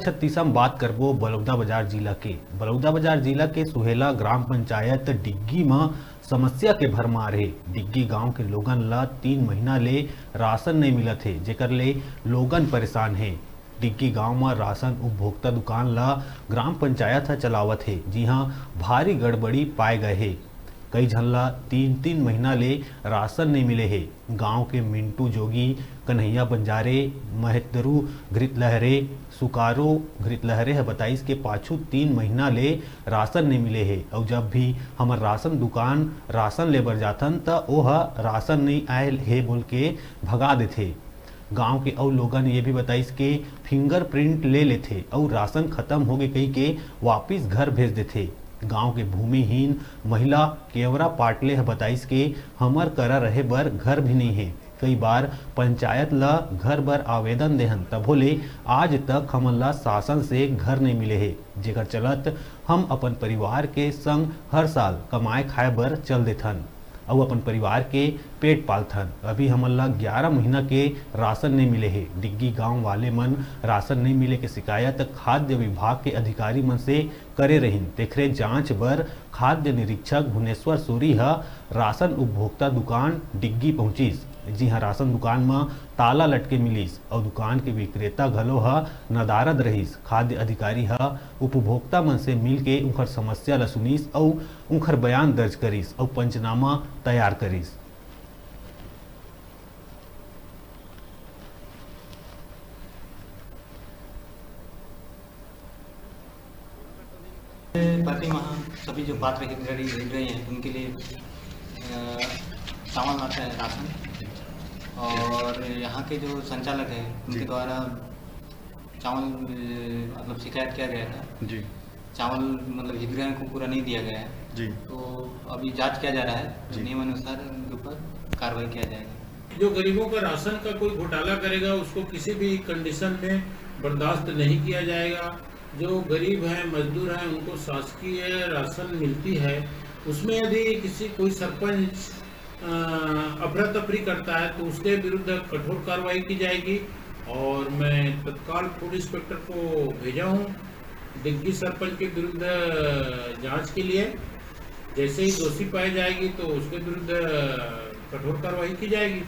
छत्तीस हम बात करबो बलौदाबाजार जिला के सुहेला ग्राम पंचायत डिग्गी में समस्या के भरमार है। डिग्गी गांव के लोगन ला 3 महीना ले राशन नहीं मिलत है, जेकर ले लोगन परेशान है। डिग्गी गांव में राशन उपभोक्ता दुकान ला ग्राम पंचायत ह चलावत है, जी हाँ भारी गड़बड़ी पाए गए है। कई झन ला 3 महीना ले राशन नहीं मिले है। गांव के मिंटू जोगी, कन्हैया बंजारे, महतरू घृतलहरे, सुकारो घृतलहरे है बताइस के पाछू 3 महीना ले राशन नहीं मिले है। और जब भी हमार राशन दुकान राशन ले बर जाथन त ओह राशन नहीं आयल है बोल के भगा देथे। गांव के और लोगन ये भी बताइस के फिंगरप्रिंट ले लेथे और राशन खत्म हो गए कही के वापिस घर भेज देथे। गांव के भूमिहीन महिला केवरा पाटले है बताइस के हमर करा रहे बर घर भी नहीं है। कई बार पंचायत ला घर बर आवेदन देहन तभो ले आज तक हमन ला शासन से घर नहीं मिले है, जेकर चलत हम अपन परिवार के संग हर साल कमाए खाए बर चल देथन और अपन परिवार के पेट पालथन। अभी हमन ला 11 महीना के राशन नहीं मिले है। डिग्गी गांव वाले मन राशन नहीं मिले के शिकायत खाद्य विभाग के अधिकारी मन से करे रहिन। तेखरे जांच बर खाद्य निरीक्षक भुवनेश्वर सूरी ह राशन उपभोक्ता दुकान डिग्गी पहुंचिस। जी हाँ, राशन दुकान में ताला लटके मिलिस और दुकान के विक्रेता घलो ह नदारद रहिस। खाद्य अधिकारी ह उपभोक्ता मन से मिल के उनकर समस्या ला सुनिस और उनकर बयान दर्ज करिस और पंचनामा तैयार करिस। प्रति माह सभी जो पात्र हितग्राही रह रहे हैं उनके लिए चावल आता है राशन, और यहाँ के जो संचालक है उनके द्वारा चावल मतलब शिकायत किया गया था जी। चावल मतलब हितग्राही को पूरा नहीं दिया गया है जी। तो अभी जांच किया जा रहा है, नियम अनुसार उनके ऊपर कार्रवाई किया जाएगा। जो गरीबों का राशन का कोई घोटाला करेगा उसको किसी भी कंडीशन में बर्दाश्त नहीं किया जाएगा। जो गरीब हैं, मजदूर हैं, उनको शासकीय राशन मिलती है, उसमें यदि किसी कोई सरपंच अफरा तफरी करता है तो उसके विरुद्ध कठोर कार्रवाई की जाएगी। और मैं तत्काल फूड इंस्पेक्टर को भेजा हूँ डिग्गी सरपंच के विरुद्ध जांच के लिए। जैसे ही दोषी पाई जाएगी तो उसके विरुद्ध कठोर कार्रवाई की जाएगी।